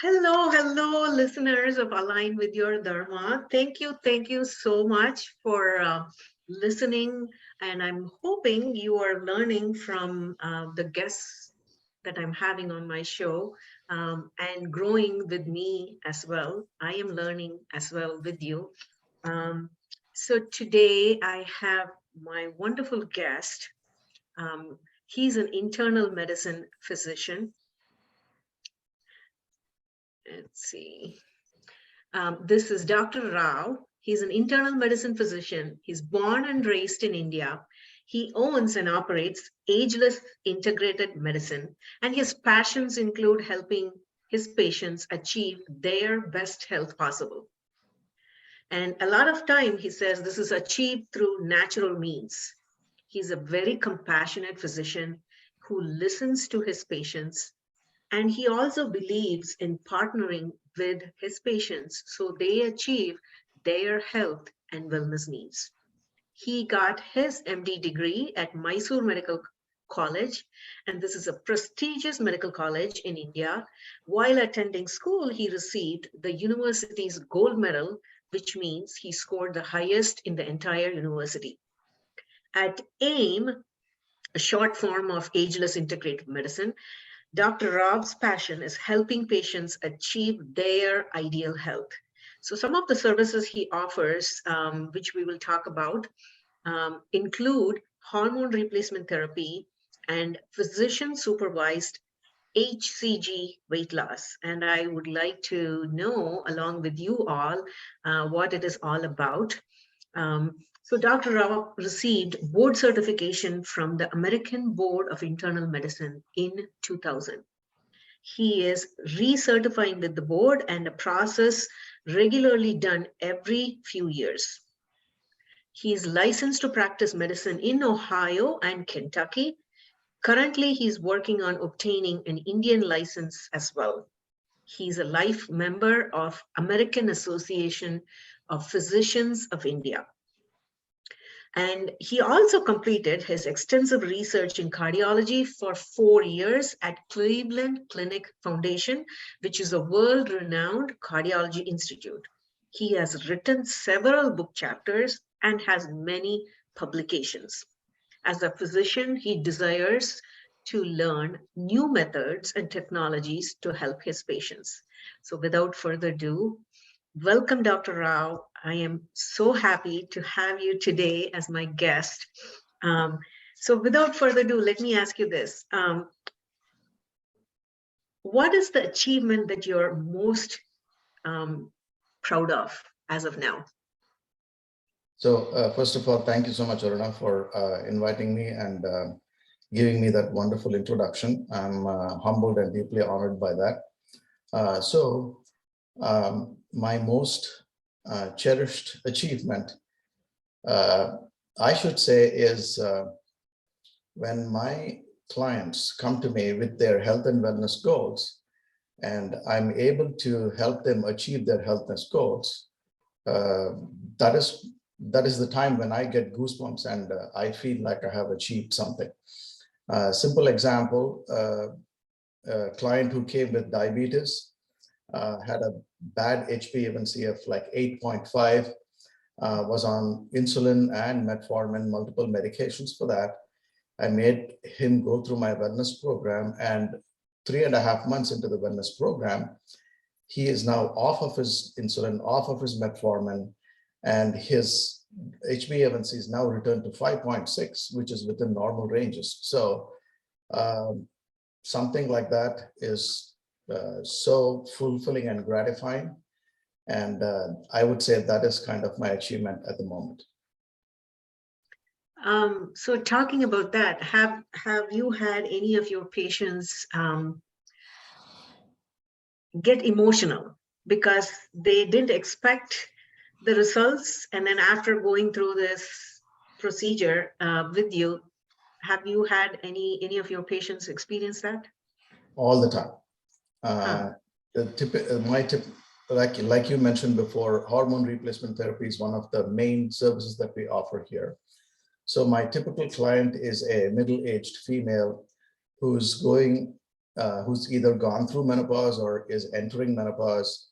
Hello, listeners of Align with Your Dharma. Thank you so much for listening. And I'm hoping you are learning from the guests that I'm having on my show and growing with me as well. I am learning as well with you. Um, so today I have my wonderful guest. Um, he's an internal medicine physician. Let's see. This is Dr. Rao. He's an internal medicine physician. He's born and raised in India. He owns and operates Ageless Integrated Medicine, and his passions include helping his patients achieve their best health possible. And a lot of time, he says, this is achieved through natural means. He's a very compassionate physician who listens to his patients, and he also believes in partnering with his patients so they achieve their health and wellness needs. He got his MD degree at Mysore Medical College, and this is a prestigious medical college in India. While attending school, he received the university's gold medal, which means he scored the highest in the entire university. At AIM, a short form of Ageless Integrated Medicine, Dr. Rao's passion is helping patients achieve their ideal health. So some of the services he offers, which we will talk about, include hormone replacement therapy and physician supervised HCG weight loss. And I would like to know, along with you all, what it is all about. So Dr. Rao received board certification from the American Board of Internal Medicine in 2000. He is recertifying with the board, and a process regularly done every few years. He is licensed to practice medicine in Ohio and Kentucky. Currently, he's working on obtaining an Indian license as well. He's a life member of American Association of Physicians of India. And he also completed his extensive research in cardiology for 4 years at Cleveland Clinic Foundation, which is a world-renowned cardiology institute. He has written several book chapters and has many publications. As a physician, he desires to learn new methods and technologies to help his patients. So without further ado, welcome, Dr. Rao. I am so happy to have you today as my guest. So without further ado, let me ask you this. What is the achievement that you're most proud of as of now? So first of all, thank you so much, Aruna, for inviting me and giving me that wonderful introduction. I'm humbled and deeply honored by that. My most cherished achievement, I should say, is when my clients come to me with their health and wellness goals, and I'm able to help them achieve their health and goals. That is the time when I get goosebumps and I feel like I have achieved something. Simple example, a client who came with diabetes, had a bad HbA1c of like 8.5, was on insulin and metformin, multiple medications for that. I made him go through my wellness program, and 3.5 months into the wellness program, he is now off of his insulin, off of his metformin, and his HbA1c is now returned to 5.6, which is within normal ranges. So something like that is so fulfilling and gratifying. And I would say that is kind of my achievement at the moment. So talking about that, have you had any of your patients get emotional because they didn't expect the results, and then after going through this procedure with you, have you had any of your patients experience that? All the time. Like you mentioned before, hormone replacement therapy is one of the main services that we offer here. So my typical client is a middle-aged female who's going who's either gone through menopause or is entering menopause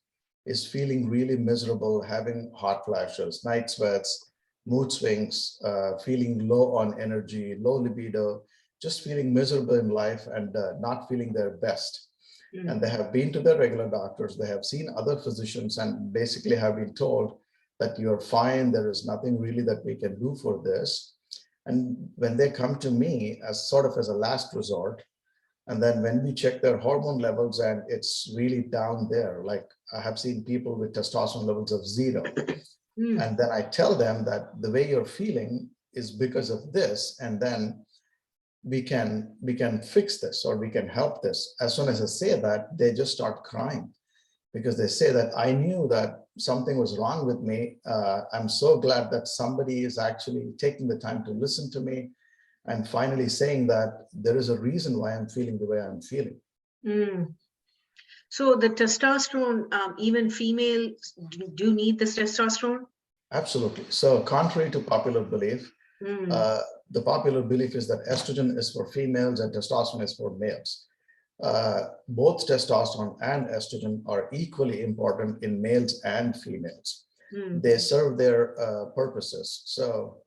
is feeling really miserable, having hot flashes, night sweats, mood swings, feeling low on energy, low libido, just feeling miserable in life and not feeling their best. And they have been to their regular doctors, they have seen other physicians and basically have been told that you're fine, there is nothing really that we can do for this. And when they come to me as sort of as a last resort, and then when we check their hormone levels and it's really down there, like I have seen people with testosterone levels of 0. And then I tell them that the way you're feeling is because of this, and then we can fix this or we can help this. As soon as I say that, they just start crying because they say that I knew that something was wrong with me. I'm so glad that somebody is actually taking the time to listen to me and finally saying that there is a reason why I'm feeling the way I'm feeling. So the testosterone, even females do need this testosterone? Absolutely. So contrary to popular belief, the popular belief is that estrogen is for females and testosterone is for males. Both testosterone and estrogen are equally important in males and females. They serve their purposes. So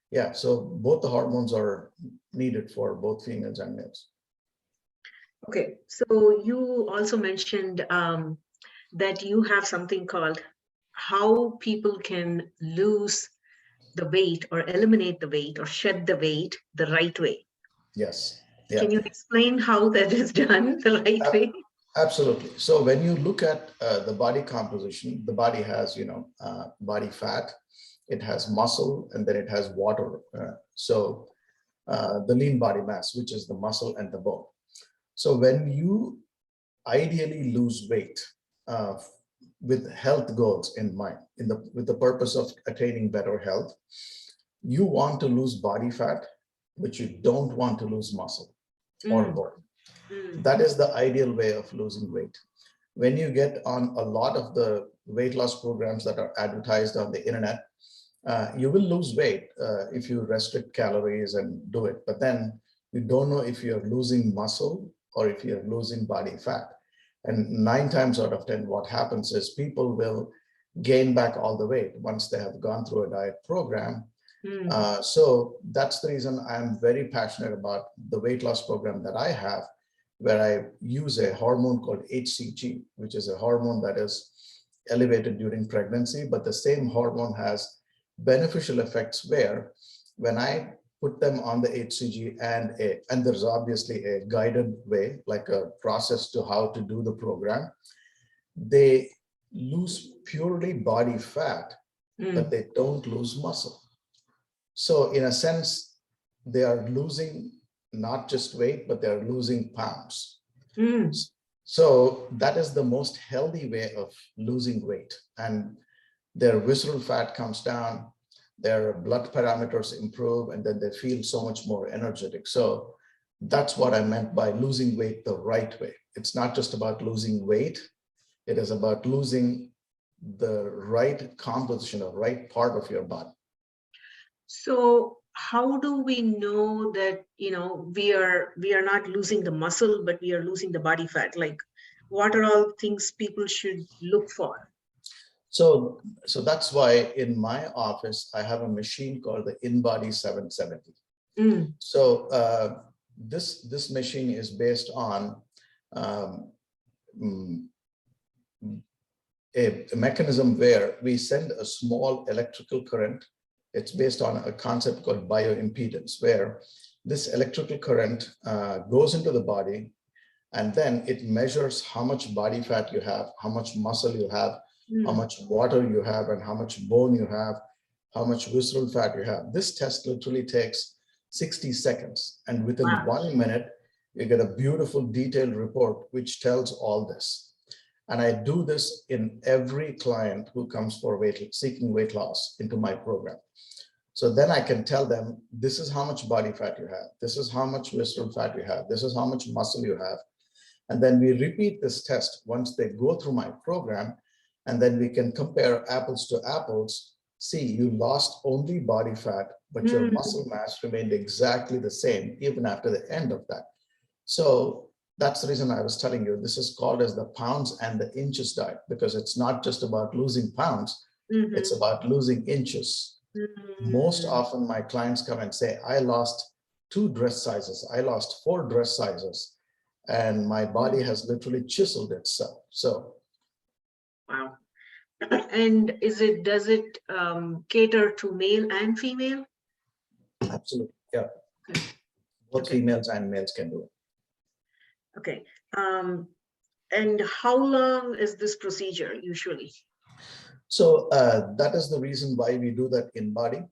yeah, so both the hormones are needed for both females and males. Okay, so you also mentioned that you have something called how people can lose the weight or eliminate the weight or shed the weight the right way. Yes. Yeah. Can you explain how that is done the right way? Absolutely. So when you look at the body composition, the body has, body fat, it has muscle, and then it has water. So the lean body mass, which is the muscle and the bone. So when you ideally lose weight with health goals in mind, with the purpose of attaining better health, you want to lose body fat, but you don't want to lose muscle or bone. That is the ideal way of losing weight. When you get on a lot of the weight loss programs that are advertised on the internet, you will lose weight if you restrict calories and do it, but then you don't know if you're losing muscle or if you're losing body fat. And 9 times out of 10, what happens is people will gain back all the weight once they have gone through a diet program. So that's the reason I'm very passionate about the weight loss program that I have, where I use a hormone called HCG, which is a hormone that is elevated during pregnancy, but the same hormone has beneficial effects where when I put them on the HCG and there's obviously a guided way, like a process to how to do the program, they lose purely body fat, but they don't lose muscle. So in a sense, they are losing not just weight, but they're losing pounds. So that is the most healthy way of losing weight. And their visceral fat comes down, their blood parameters improve, and then they feel so much more energetic. So that's what I meant by losing weight the right way. It's not just about losing weight. It is about losing the right composition, the right part of your body. So how do we know that, we are not losing the muscle, but we are losing the body fat? Like, what are all things people should look for? So that's why in my office, I have a machine called the InBody 770. So this machine is based on a mechanism where we send a small electrical current. It's based on a concept called bioimpedance, where this electrical current goes into the body, and then it measures how much body fat you have, how much muscle you have, how much water you have, and how much bone you have, how much visceral fat you have. This test literally takes 60 seconds. And within 1 minute, you get a beautiful detailed report which tells all this. And I do this in every client who comes for seeking weight loss into my program. So then I can tell them, this is how much body fat you have. This is how much visceral fat you have. This is how much muscle you have. And then we repeat this test once they go through my program. And then we can compare apples to apples. See, you lost only body fat, but your muscle mass remained exactly the same even after the end of that. So That's the reason I was telling you, this is called as the pounds and the inches diet, because it's not just about losing pounds, it's about losing inches. Most often my clients come and say, I lost 2 dress sizes, I lost 4 dress sizes, and my body has literally chiseled itself. So Wow. And does it cater to male and female? absolutely, yeah. Okay. Both Okay. females and males can do it. Okay. And how long is this procedure usually? So that is the reason why we do that in body.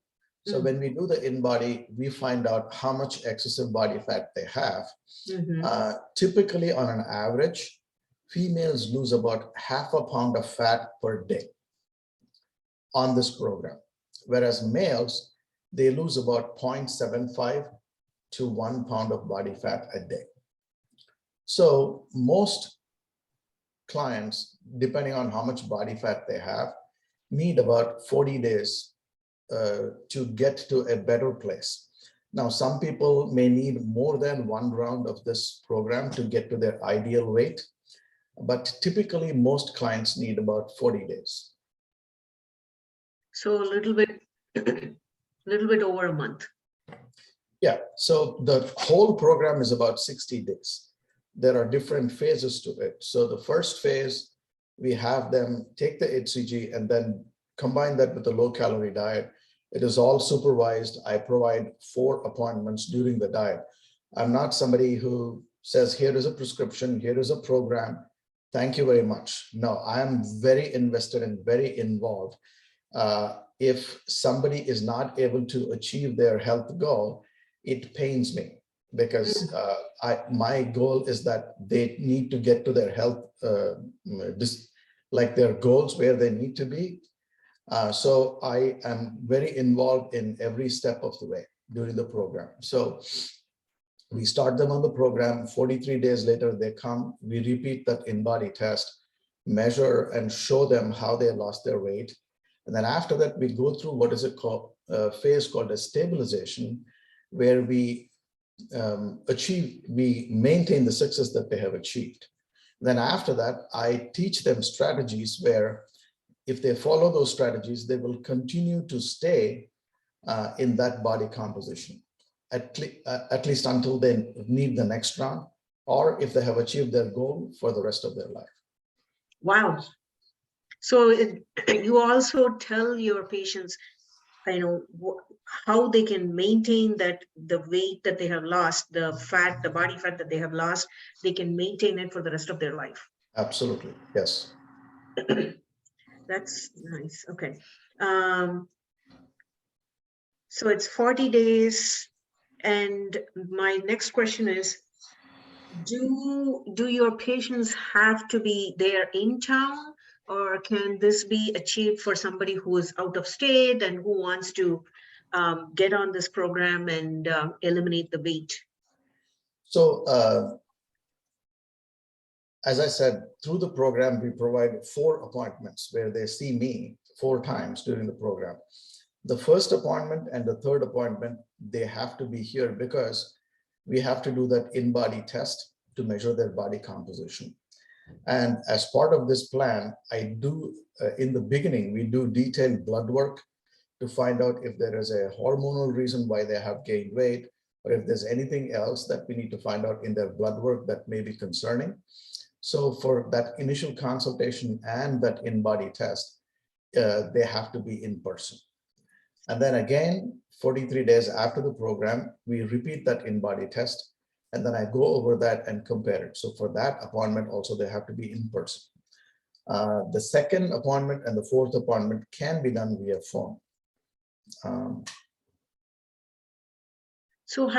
So when we do the in body, we find out how much excessive body fat they have. Typically, on an average, females lose about half a pound of fat per day on this program, whereas males, they lose about 0.75 to 1 pound of body fat a day. So most clients, depending on how much body fat they have, need about 40 days to get to a better place. Now, some people may need more than 1 round of this program to get to their ideal weight, but typically most clients need about 40 days. So a little bit over a month. Yeah, so the whole program is about 60 days. There are different phases to it. So the first phase, we have them take the HCG and then combine that with a low-calorie diet. It is all supervised. I provide 4 appointments during the diet. I'm not somebody who says, here is a prescription, here is a program, thank you very much. No, I am very invested and very involved. If somebody is not able to achieve their health goal, it pains me, because my goal is that they need to get to their health, like their goals where they need to be. So I am very involved in every step of the way during the program. So we start them on the program, 43 days later, they come, we repeat that in-body test, measure and show them how they lost their weight. And then after that, we go through what is a phase called a stabilization, where we maintain the success that they have achieved. Then after that, I teach them strategies where if they follow those strategies, they will continue to stay in that body composition, at least until they need the next round, or if they have achieved their goal for the rest of their life. Wow. So you also tell your patients, how they can maintain that the weight that they have lost, the body fat that they have lost, they can maintain it for the rest of their life. Absolutely, yes. That's nice. Okay. So it's 40 days. And my next question is, do your patients have to be there in town, or can this be achieved for somebody who is out of state and who wants to get on this program and eliminate the weight? So as I said, through the program, we provide 4 appointments where they see me 4 times during the program. The first appointment and the third appointment, they have to be here because we have to do that in-body test to measure their body composition. And as part of this plan, I do, in the beginning, we do detailed blood work to find out if there is a hormonal reason why they have gained weight, or if there's anything else that we need to find out in their blood work that may be concerning. So for that initial consultation and that in-body test, they have to be in person. And then again, 43 days after the program, we repeat that in-body test, and then I go over that and compare it. So for that appointment also, they have to be in person. The second appointment and the fourth appointment can be done via phone. So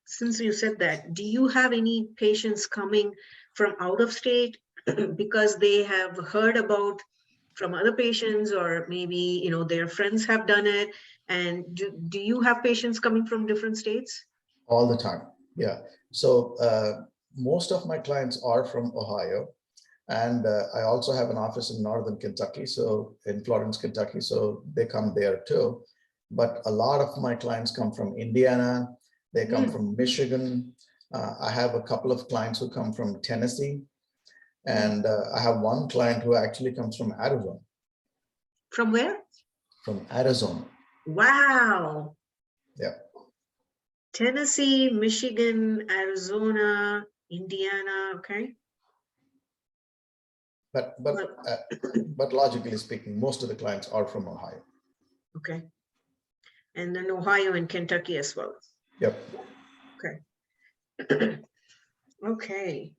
since you said that, do you have any patients coming from out of state because they have heard about from other patients, or maybe their friends have done it? And do you have patients coming from different states? All the time, yeah. So most of my clients are from Ohio, and I also have an office in Northern Kentucky, so in Florence, Kentucky, so they come there too. But a lot of my clients come from Indiana, they come from Michigan, I have a couple of clients who come from Tennessee, and I have one client who actually comes from Arizona. From where? From Arizona. Wow. Yeah. Tennessee, Michigan, Arizona, Indiana. Okay. But logically speaking, most of the clients are from Ohio. Okay. And then Ohio and Kentucky as well. Yep. Okay. Okay.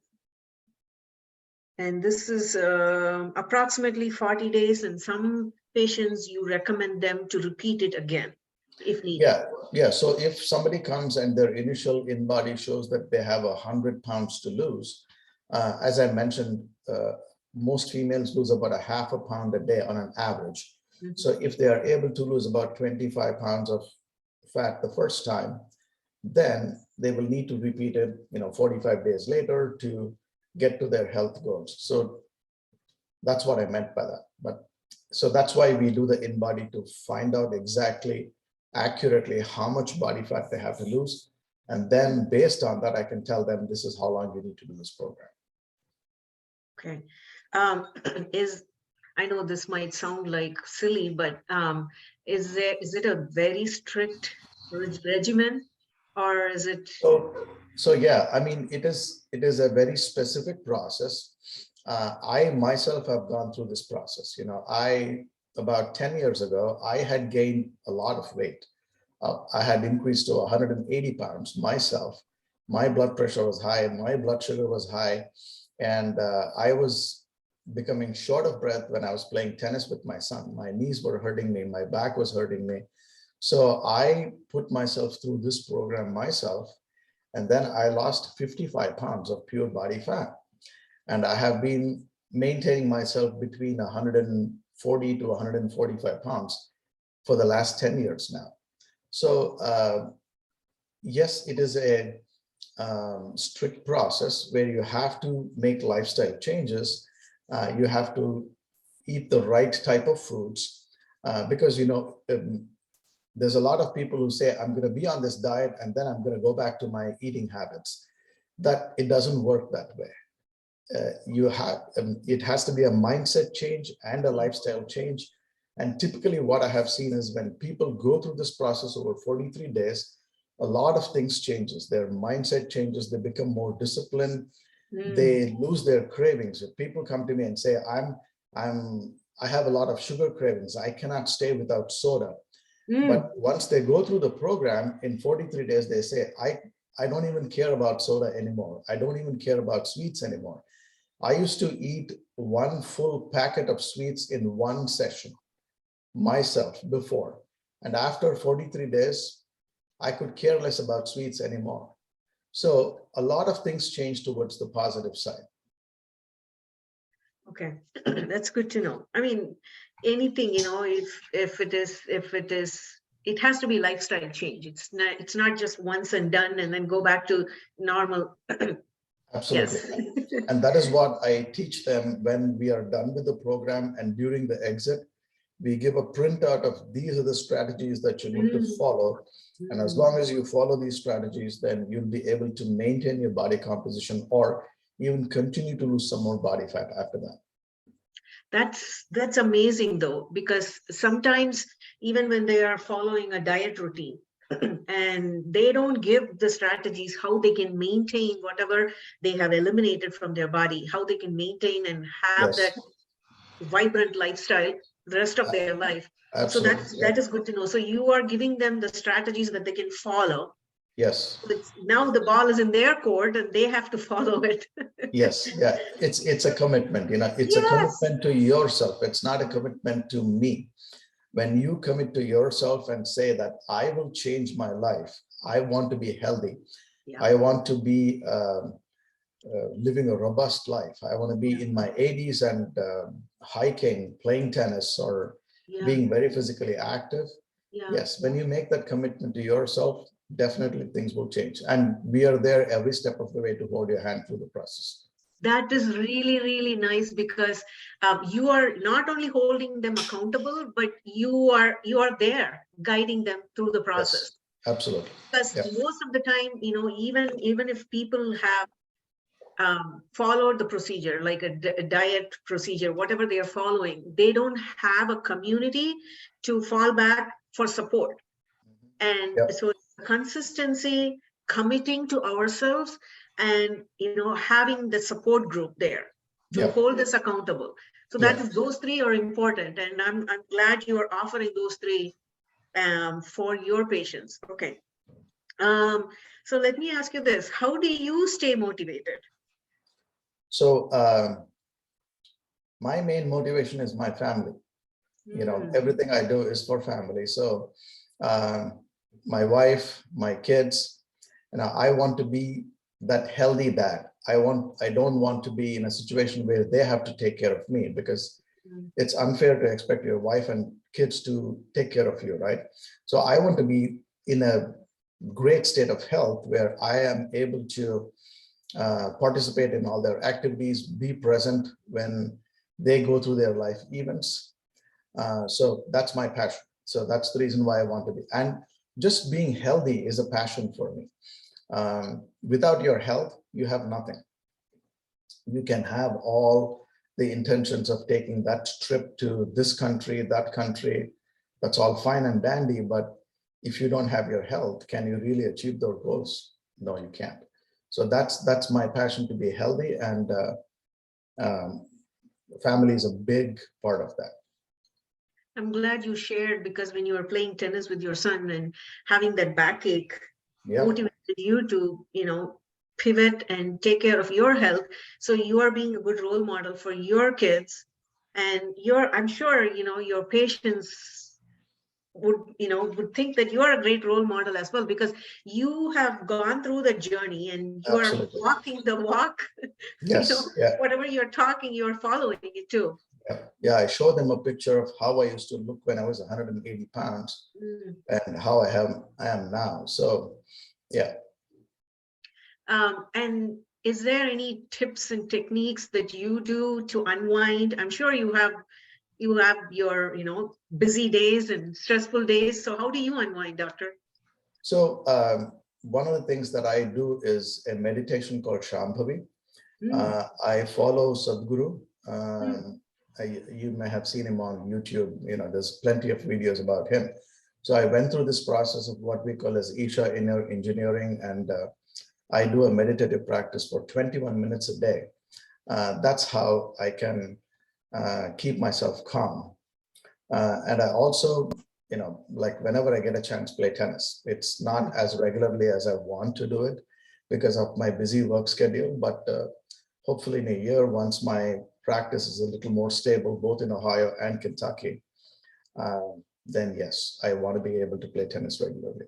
And this is approximately 40 days, and some patients you recommend them to repeat it again if needed. Yeah. So if somebody comes and their initial in-body shows that they have 100 pounds to lose, as I mentioned, most females lose about a half a pound a day on an average. Mhm. So if they are able to lose about 25 pounds of fat the first time, then they will need to repeat it, 45 days later to get to their health goals. So that's what I meant by that. But so that's why we do the in-body, to find out exactly, accurately how much body fat they have to lose. And then based on that, I can tell them this is how long you need to do this program. Okay. I know this might sound like silly, but is it a very strict regimen, or is it? So yeah, I mean, it is a very specific process. I myself have gone through this process. About 10 years ago, I had gained a lot of weight. I had increased to 180 pounds myself. My blood pressure was high, my blood sugar was high, and I was becoming short of breath when I was playing tennis with my son. My knees were hurting me, my back was hurting me. So I put myself through this program myself, and then I lost 55 pounds of pure body fat. And I have been maintaining myself between 140 to 145 pounds for the last 10 years now. So yes, it is a strict process where you have to make lifestyle changes. You have to eat the right type of foods, because there's a lot of people who say, I'm going to be on this diet and then I'm going to go back to my eating habits. That it doesn't work that way. It has to be a mindset change and a lifestyle change. And typically what I have seen is when people go through this process over 43 days, a lot of things changes. Their mindset changes, they become more disciplined, they lose their cravings. If people come to me and say, I have a lot of sugar cravings, I cannot stay without soda. But once they go through the program in 43 days, they say, I don't even care about soda anymore. I don't even care about sweets anymore. I used to eat one full packet of sweets in one session myself before. And after 43 days, I could care less about sweets anymore. So a lot of things change towards the positive side. Okay, that's good to know. I mean, anything, if it has to be lifestyle change. It's not just once and done and then go back to normal. Absolutely. Yes. And that is what I teach them when we are done with the program, and during the exit, we give a printout of these are the strategies that you need to follow. And as long as you follow these strategies, then you'll be able to maintain your body composition or even continue to lose some more body fat after that. That's amazing though, because sometimes even when they are following a diet routine and they don't give the strategies how they can maintain whatever they have eliminated from their body, how they can maintain and have that vibrant lifestyle the rest of their life. Absolutely. So that is good to know. So you are giving them the strategies that they can follow. Yes. So now the ball is in their court and they have to follow it. Yes. Yeah. It's a commitment, it's a commitment to yourself. It's not a commitment to me. When you commit to yourself and say that I will change my life, I want to be healthy. Yeah. I want to be living a robust life. I want to be in my 80s and hiking, playing tennis, or being very physically active. Yes, when you make that commitment to yourself, definitely things will change. And we are there every step of the way to hold your hand through the process. That is really, really nice, because you are not only holding them accountable, but you are there guiding them through the process. Absolutely. Because Yeah. most of the time, even if people have followed the procedure, like a diet procedure, whatever they are following, they don't have a community to fall back for support. And Yeah. so consistency, committing to ourselves, and having the support group there to Yeah. hold us accountable. So Yeah. those three are important, and I'm glad you are offering those three for your patients. Okay. So let me ask you this: how do you stay motivated? So my main motivation is my family. Everything I do is for family. So my wife, my kids, I want to be that healthy dad. I don't want to be in a situation where they have to take care of me, because it's unfair to expect your wife and kids to take care of you, right? So I want to be in a great state of health where I am able to participate in all their activities, be present when they go through their life events. So that's my passion. So that's the reason why I want to be. And just being healthy is a passion for me. Without your health, you have nothing. You can have all the intentions of taking that trip to this country, that country. That's all fine and dandy. But if you don't have your health, can you really achieve those goals? No, you can't. So that's my passion, to be healthy, and um, family is a big part of that. I'm glad you shared, because when you were playing tennis with your son and having that backache, Yeah, motivated you to, pivot and take care of your health. So you are being a good role model for your kids, and I'm sure, your patients would think that you are a great role model as well, because you have gone through the journey and you are absolutely. walking the walk. Yes, yeah, Whatever you're talking, you're following it too. yeah, yeah. I showed them a picture of how I used to look when I was 180 pounds Mm. and how I am now. So, yeah. And is there any tips and techniques that you do to unwind? I'm sure you have your busy days and stressful days. So how do you unwind, doctor? So one of the things that I do is a meditation called Shambhavi. Mm, I follow Sadhguru. mm, You may have seen him on YouTube. There's plenty of videos about him. So I went through this process of what we call as Isha inner engineering, and I do a meditative practice for 21 minutes a day. That's how I can keep myself calm. And I also, like whenever I get a chance, play tennis. It's not as regularly as I want to do it because of my busy work schedule, but hopefully in a year, once my practice is a little more stable, both in Ohio and Kentucky, then yes, I want to be able to play tennis regularly.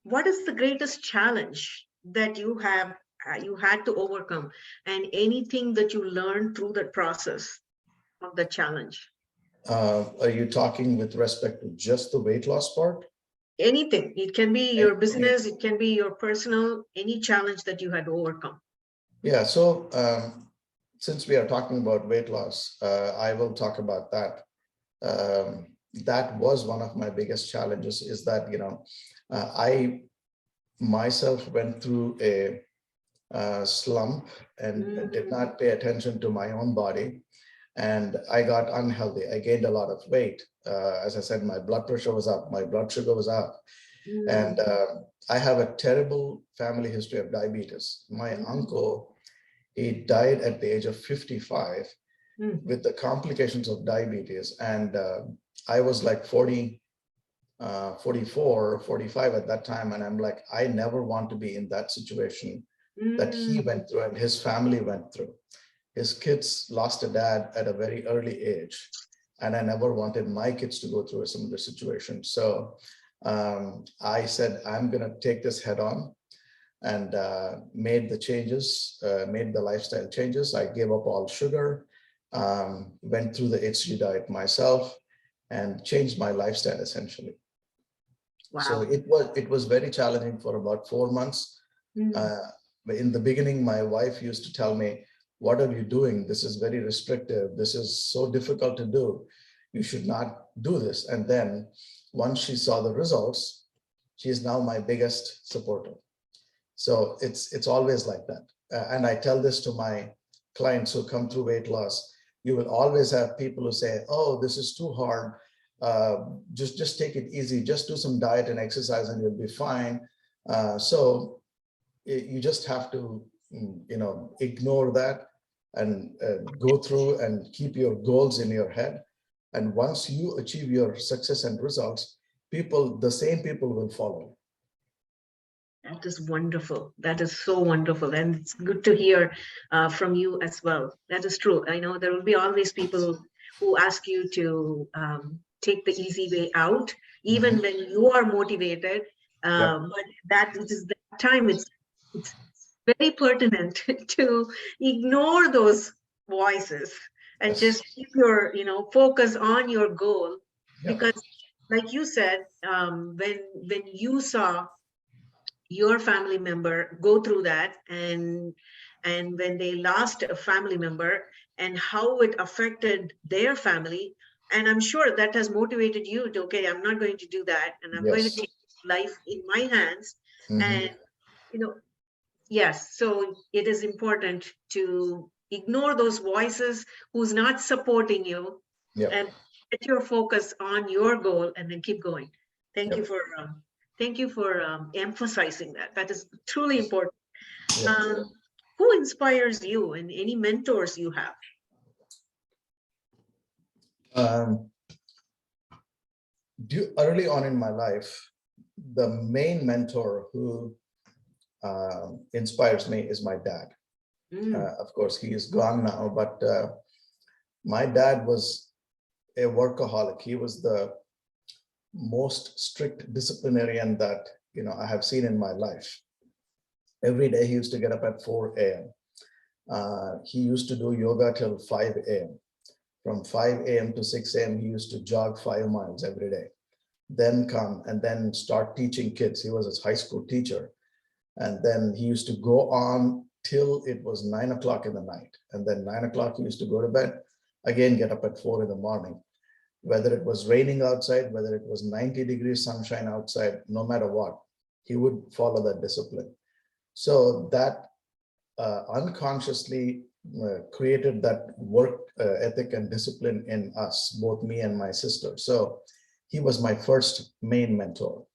what is the greatest challenge that you had to overcome, and anything that you learned through the process of the challenge? Are you talking with respect to just the weight loss part? Anything. It can be your Any- business, it can be your personal, any challenge that you had to overcome. Yeah, so since we are talking about weight loss, I will talk about that. That was one of my biggest challenges, is that, I myself went through a slump and did not pay attention to my own body. And I got unhealthy. I gained a lot of weight. As I said, my blood pressure was up, my blood sugar was up. And I have a terrible family history of diabetes. My uncle, he died at the age of 55 with the complications of diabetes. And I was like 44, 45 at that time. And I'm like, I never want to be in that situation that he went through and his family went through. His kids lost a dad at a very early age. And I never wanted my kids to go through a similar situation. So I said, I'm going to take this head on, and made the changes, made the lifestyle changes. I gave up all sugar, went through the HG diet myself, and changed my lifestyle essentially. So Wow. it was very challenging for about 4 months. In the beginning, my wife used to tell me, what are you doing? This is very restrictive. This is so difficult to do. You should not do this. And then once she saw the results, she is now my biggest supporter. So it's always like that. And I tell this to my clients who come through weight loss. You will always have people who say, oh, this is too hard. Just take it easy. Just do some diet and exercise and you'll be fine. So you just have to, ignore that and go through and keep your goals in your head. And once you achieve your success and results, the same people will follow. That is wonderful. That is so wonderful. And it's good to hear from you as well. That is true. I know there will be always people who ask you to take the easy way out, even when you are motivated. But that is that time, it's very pertinent to ignore those voices and just keep your, focus on your goal. Because like you said, when you saw your family member go through that, and when they lost a family member and how it affected their family, and I'm sure that has motivated you to, okay, I'm not going to do that, and I'm going to take life in my hands. And yes, so it is important to ignore those voices who's not supporting you, and get your focus on your goal and then keep going. Thank you for emphasizing that. That is truly important. Who inspires you and any mentors you have? Early on in my life, the main mentor who inspires me is my dad. Of course, he is gone now, but my dad was a workaholic. He was the most strict disciplinarian that I have seen in my life. Every day he used to get up at 4 a.m. He used to do yoga till 5 a.m. From 5 a.m. to 6 a.m. he used to jog 5 miles every day, then come and then start teaching kids. He was a high school teacher. And then he used to go on till it was 9 o'clock in the night. And then 9 o'clock, he used to go to bed, again, get up at 4 in the morning. Whether it was raining outside, whether it was 90 degrees sunshine outside, no matter what, he would follow that discipline. So that unconsciously created that work ethic and discipline in us, both me and my sister. So he was my first main mentor.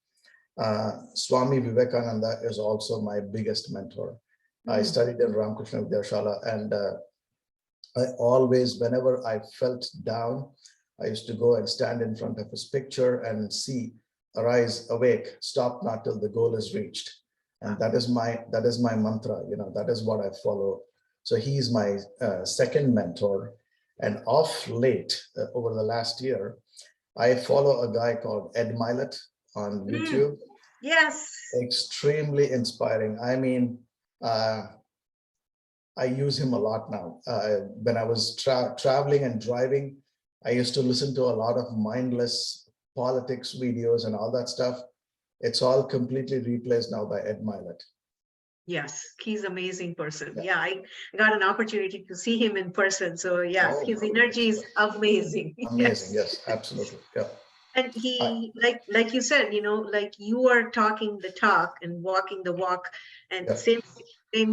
Swami Vivekananda is also my biggest mentor. I studied in Ramakrishna Vidyashala, and I always, whenever I felt down, I used to go and stand in front of his picture and see, arise, awake, stop not till the goal is reached. And that is my mantra, that is what I follow. So he's my second mentor. And of late, over the last year, I follow a guy called Ed Milet on YouTube. Yes. Extremely inspiring. I mean, I use him a lot now. When I was traveling and driving, I used to listen to a lot of mindless politics videos and all that stuff. It's all completely replaced now by Ed Milet. Yes, he's an amazing person. Yeah, I got an opportunity to see him in person. So yes, his energy is amazing. Amazing, yes, absolutely. Yeah. And he, like you said, like you are talking the talk and walking the walk, and same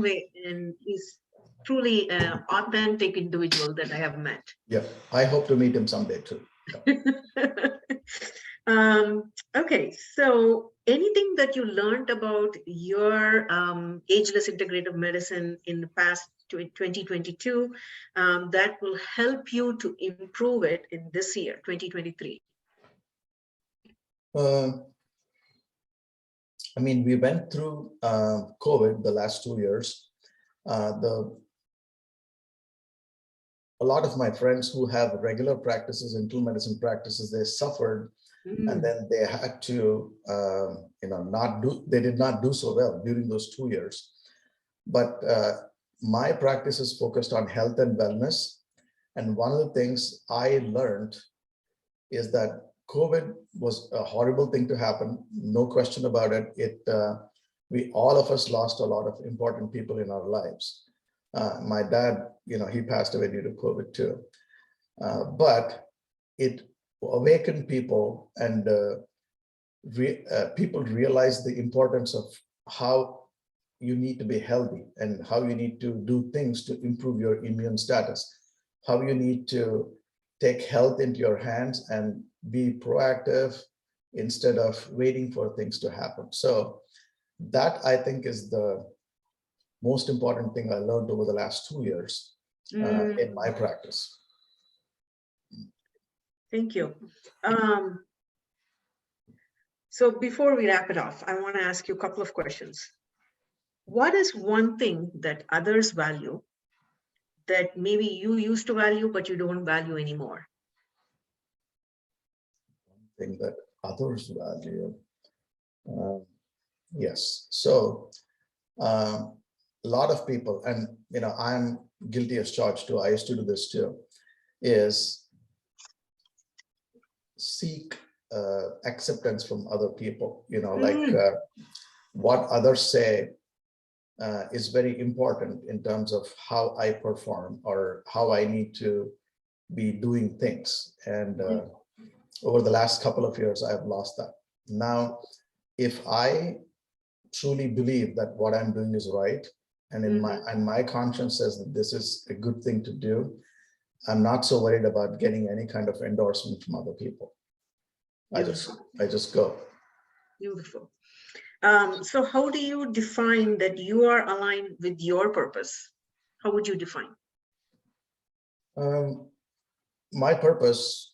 way. And he's truly an authentic individual that I have met. Yeah, I hope to meet him someday too. Okay, so anything that you learned about your ageless integrative medicine in the past 2022 that will help you to improve it in this year, 2023? I mean, we went through COVID the last 2 years. A lot of my friends who have regular practices, internal medicine practices, they suffered, and then they had to, they did not do so well during those 2 years. But my practice is focused on health and wellness. And one of the things I learned is that COVID was a horrible thing to happen, no question about it. All of us lost a lot of important people in our lives. My dad, he passed away due to COVID too. But it awakened people and people realize the importance of how you need to be healthy and how you need to do things to improve your immune status, how you need to take health into your hands and be proactive instead of waiting for things to happen. So that, I think, is the most important thing I learned over the last 2 years in my practice. Thank you. So before we wrap it off, I want to ask you a couple of questions. What is one thing that others value that maybe you used to value, but you don't value anymore? One thing that others value. Yes. So a lot of people, and I'm guilty as charged too, I used to do this too, is seek acceptance from other people, like what others say is very important in terms of how I perform or how I need to be doing things. And over the last couple of years, I've lost that. Now, if I truly believe that what I'm doing is right, and my conscience says that this is a good thing to do, I'm not so worried about getting any kind of endorsement from other people. I just go. Beautiful. So how do you define that you are aligned with your purpose? How would you define? My purpose,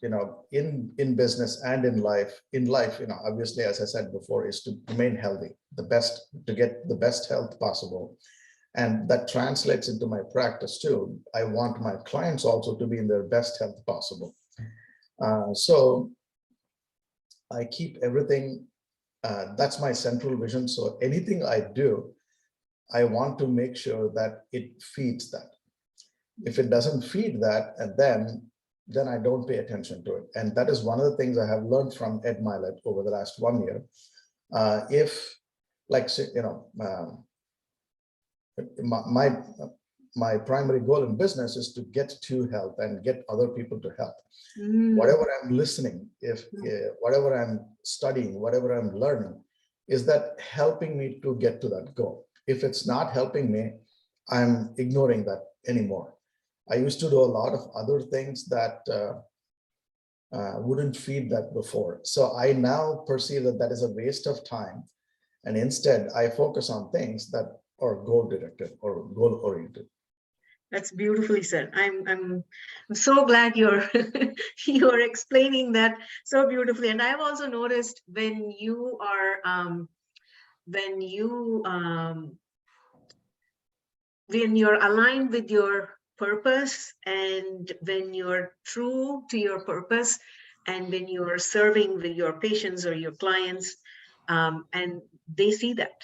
in business and in life, obviously, as I said before, is to remain healthy, to get the best health possible. And that translates into my practice too. I want my clients also to be in their best health possible. So I keep everything, that's my central vision. So anything I do, I want to make sure that it feeds that. If it doesn't feed that, and then I don't pay attention to it. And that is one of the things I have learned from Ed Mylett over the last 1 year. My primary goal in business is to get to health and get other people to health. Whatever I'm listening, whatever I'm studying, whatever I'm learning, is that helping me to get to that goal? If it's not helping me, I'm ignoring that anymore. I used to do a lot of other things that wouldn't feed that before. So I now perceive that that is a waste of time. And instead, I focus on things that are goal-directed or goal-oriented. That's beautifully said. I'm so glad you're you're explaining that so beautifully. And I've also noticed when you are when you're aligned with your purpose, and when you're true to your purpose, and when you're serving with your patients or your clients, and they see that.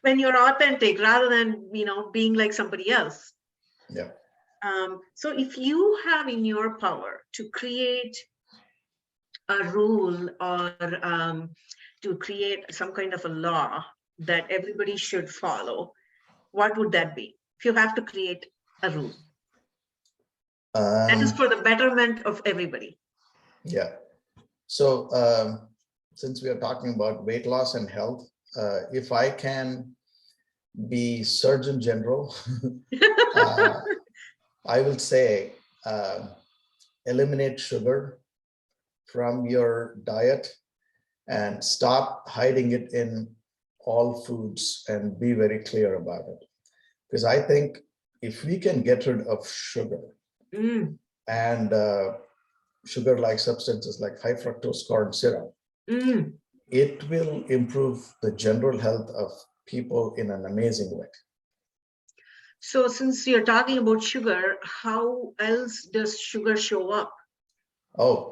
When you're authentic rather than being like somebody else. Yeah. So if you have in your power to create a rule or to create some kind of a law that everybody should follow, what would that be? If you have to create a rule that is for the betterment of everybody. Yeah. So since we are talking about weight loss and health, if I can be Surgeon General, I will say eliminate sugar from your diet and stop hiding it in all foods and be very clear about it. Because I think if we can get rid of sugar and sugar-like substances like high fructose corn syrup, it will improve the general health of people in an amazing way. So since you're talking about sugar, how else does sugar show up? Oh,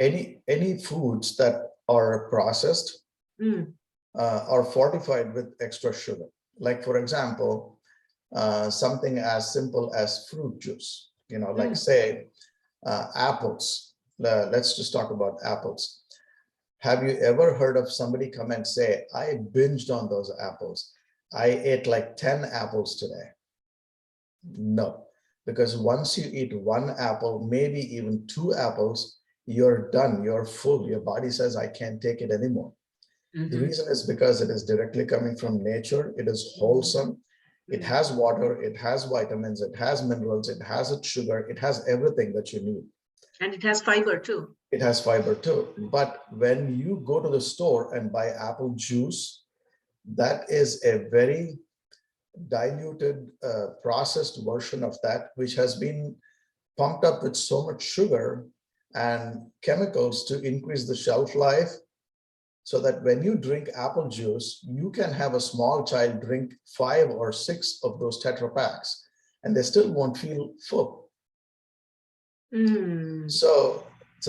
any foods that are processed are fortified with extra sugar. Like, for example, something as simple as fruit juice, like say apples. Let's just talk about apples. Have you ever heard of somebody come and say, I binged on those apples. I ate like 10 apples today? No, because once you eat one apple, maybe even 2 apples, you're done, you're full. Your body says, I can't take it anymore. The reason is because it is directly coming from nature. It is wholesome. It has water, it has vitamins, it has minerals, it has its sugar, it has everything that you need. And it has fiber too. It has fiber too. But when you go to the store and buy apple juice, that is a very diluted, processed version of that, which has been pumped up with so much sugar and chemicals to increase the shelf life, so that when you drink apple juice, you can have a small child drink 5 or 6 of those Tetra packs, and they still won't feel full. So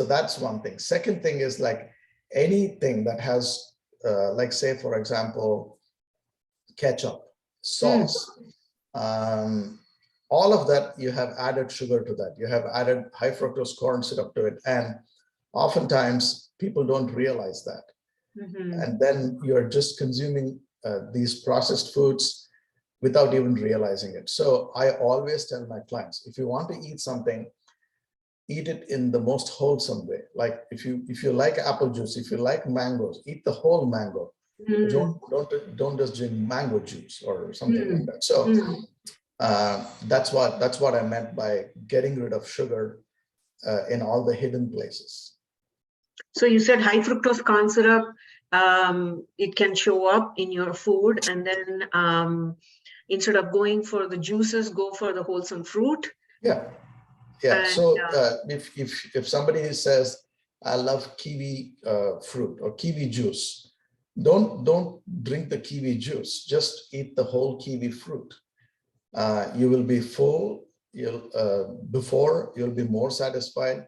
that's one thing. Second thing is, like, anything that has, like, say, for example, ketchup, sauce, all of that, you have added sugar to that. You have added high fructose corn syrup to it. And oftentimes people don't realize that. And then you're just consuming these processed foods without even realizing it. So I always tell my clients, if you want to eat something, eat it in the most wholesome way. Like, if you like apple juice, if you like mangoes, eat the whole mango. Don't just drink mango juice or something like that. So that's what I meant by getting rid of sugar in all the hidden places. So you said high fructose corn syrup, it can show up in your food, and then instead of going for the juices, go for the wholesome fruit. Yeah. And, so if somebody says, I love kiwi fruit or kiwi juice, don't drink the kiwi juice. Just eat the whole kiwi fruit. You will be full. You'll be more satisfied.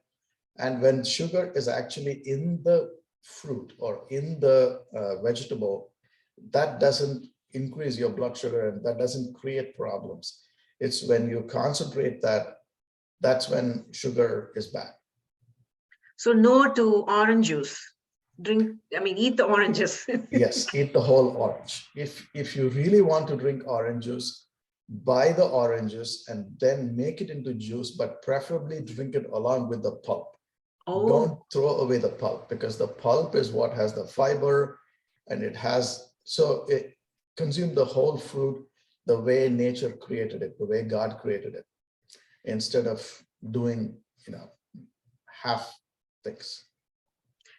And when sugar is actually in the fruit or in the vegetable, that doesn't increase your blood sugar and that doesn't create problems. It's when you concentrate that's when sugar is bad. So no to orange juice. Eat the oranges. Yes, eat the whole orange. If you really want to drink orange juice, buy the oranges and then make it into juice, but preferably drink it along with the pulp. Don't throw away the pulp, because the pulp is what has the fiber, and it consume the whole fruit the way nature created it, the way God created it, instead of doing, half things.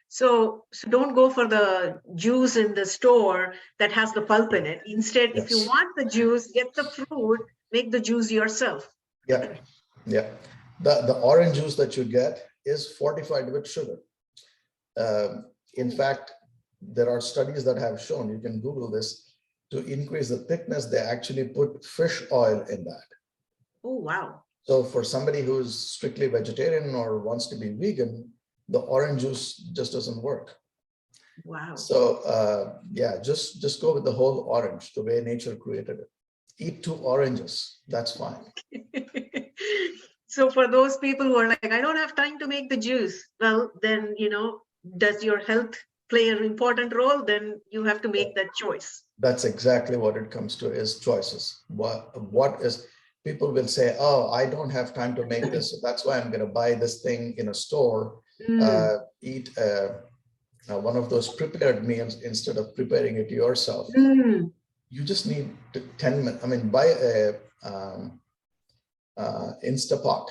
So don't go for the juice in the store that has the pulp in it. Instead, if you want the juice, get the fruit, make the juice yourself. Yeah. The orange juice that you get is fortified with sugar. In fact, there are studies that have shown, you can Google this, to increase the thickness, they actually put fish oil in that. Oh, wow. So for somebody who's strictly vegetarian or wants to be vegan, the orange juice just doesn't work. Wow. So just go with the whole orange, the way nature created it. Eat 2 oranges, that's fine. So for those people who are like, I don't have time to make the juice, well, then, does your health play an important role? Then you have to make that choice. That's exactly what it comes to, is choices. What is, people will say, oh, I don't have time to make this, so that's why I'm going to buy this thing in a store, eat one of those prepared meals instead of preparing it yourself. You just need 10 minutes. Buy a Instapot.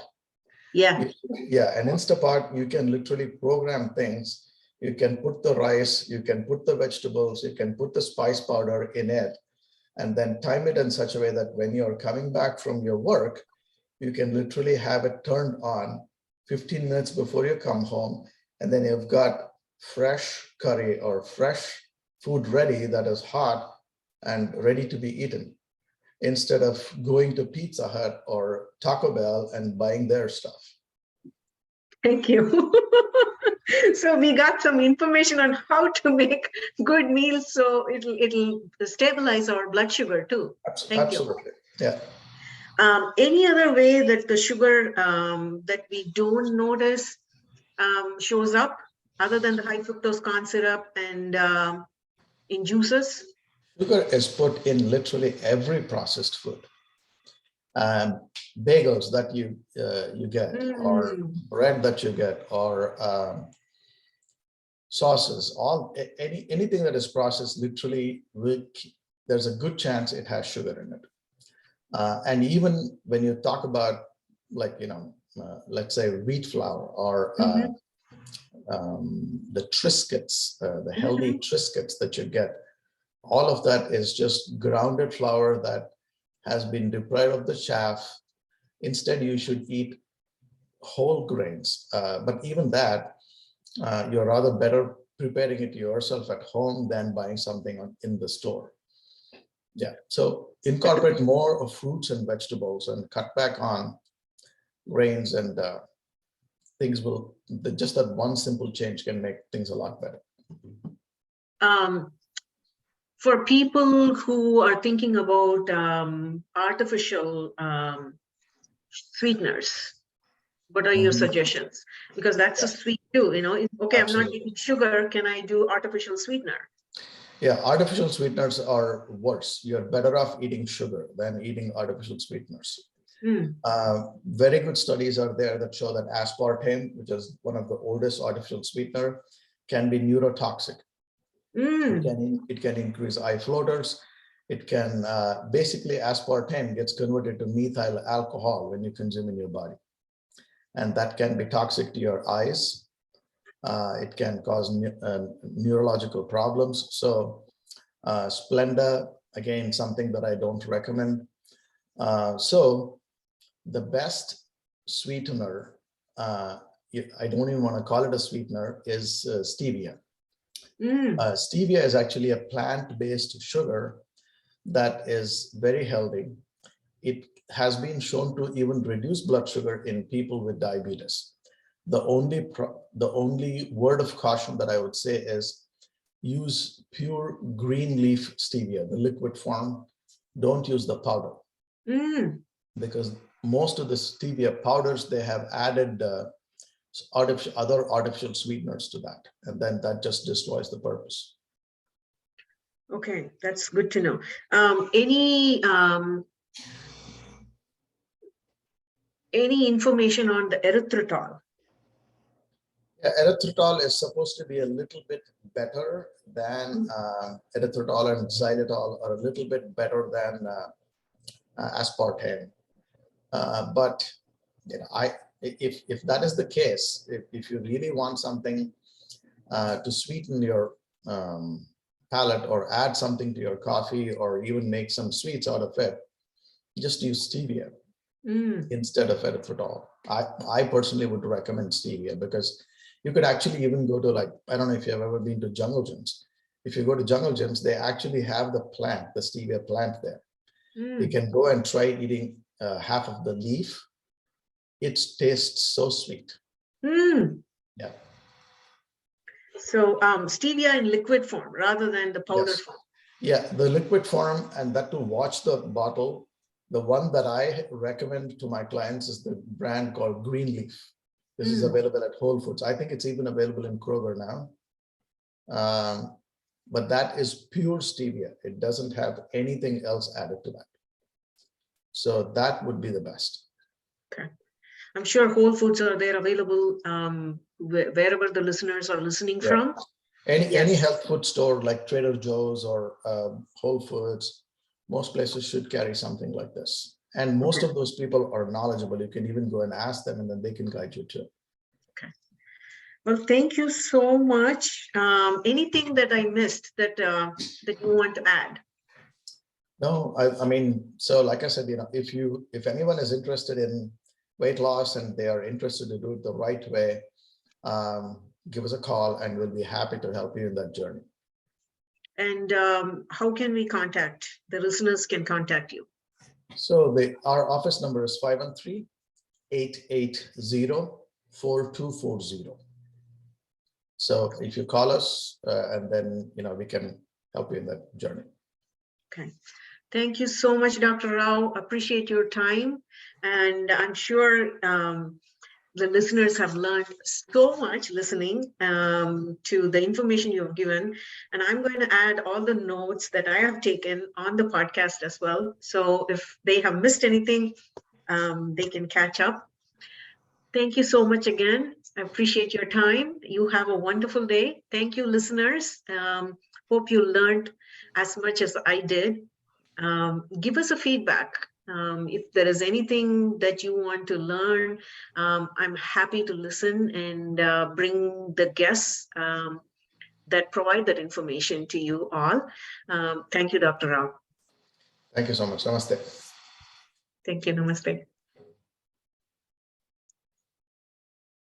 An Instapot, you can literally program things. You can put the rice, you can put the vegetables, you can put the spice powder in it, and then time it in such a way that when you're coming back from your work, you can literally have it turned on 15 minutes before you come home, and then you've got fresh curry or fresh food ready that is hot and ready to be eaten, instead of going to Pizza Hut or Taco Bell and buying their stuff. Thank you. So we got some information on how to make good meals, so it'll stabilize our blood sugar too. Thank Absolutely. you. Yeah. Any other way that the sugar that we don't notice shows up, other than the high fructose corn syrup and in juices? Sugar is put in literally every processed food. bagels that you get, or Mm. bread that you get, or sauces, anything that is processed literally there's a good chance it has sugar in it. And even when you talk about, like, let's say wheat flour, or the Triscuits, the healthy Triscuits that you get, all of that is just grounded flour that has been deprived of the chaff. Instead, you should eat whole grains. But even that, you're rather better preparing it yourself at home than buying something in the store. Yeah, so incorporate more of fruits and vegetables and cut back on grains, and things will, just that one simple change can make things a lot better. For people who are thinking about artificial sweeteners, what are your suggestions? Because that's a sweet too, okay, I'm not eating sugar, can I do artificial sweetener? Yeah, artificial sweeteners are worse. You're better off eating sugar than eating artificial sweeteners. Very good studies are there that show that aspartame, which is one of the oldest artificial sweetener, can be neurotoxic. It can increase eye floaters. It can basically, aspartame gets converted to methyl alcohol when you consume in your body, and that can be toxic to your eyes. It can cause neurological problems. So Splenda, again, something that I don't recommend. So the best sweetener, I don't even want to call it a sweetener, is stevia. Stevia is actually a plant-based sugar that is very healthy. It has been shown to even reduce blood sugar in people with diabetes. The only word of caution that I would say is use pure green leaf stevia, the liquid form. Don't use the powder, because most of the stevia powders, they have added other artificial sweeteners to that, and then that just destroys the purpose. Okay, that's good to know. Any information on the erythritol? Erythritol is supposed to be a little bit better than erythritol, and xylitol are a little bit better than aspartame. But if that is the case, if you really want something to sweeten your palate, or add something to your coffee, or even make some sweets out of it, just use stevia instead of erythritol. I personally would recommend stevia, because you could actually even go to, like, I don't know if you've ever been to jungle gyms. If you go to jungle gyms, they actually have the plant, the stevia plant there. You can go and try eating half of the leaf. It tastes so sweet. Yeah. So stevia in liquid form rather than the powder form. Yeah, the liquid form, and that to watch the bottle. The one that I recommend to my clients is the brand called Greenleaf. This is available at Whole Foods. I think it's even available in Kroger now. But that is pure stevia. It doesn't have anything else added to that. So that would be the best. Okay. I'm sure Whole Foods are there available wherever the listeners are listening from. Any health food store like Trader Joe's or Whole Foods, most places should carry something like this. And most of those people are knowledgeable. You can even go and ask them, and then they can guide you too. Okay. Well, thank you so much. Anything that I missed that that you want to add? No, I mean, so like I said, if anyone is interested in weight loss and they are interested to do it the right way, give us a call and we'll be happy to help you in that journey. And how can we contact, the listeners can contact you? So our office number is 513-880-4240. So if you call us and then, we can help you in that journey. Okay. Thank you so much, Dr. Rao. Appreciate your time. And I'm sure the listeners have learned so much listening to the information you have given. And I'm going to add all the notes that I have taken on the podcast as well. So if they have missed anything, they can catch up. Thank you so much again. I appreciate your time. You have a wonderful day. Thank you, listeners. Hope you learned as much as I did. Give us a feedback. If there is anything that you want to learn, I'm happy to listen and bring the guests that provide that information to you all. Thank you, Dr. Rao. Thank you so much. Namaste. Thank you. Namaste.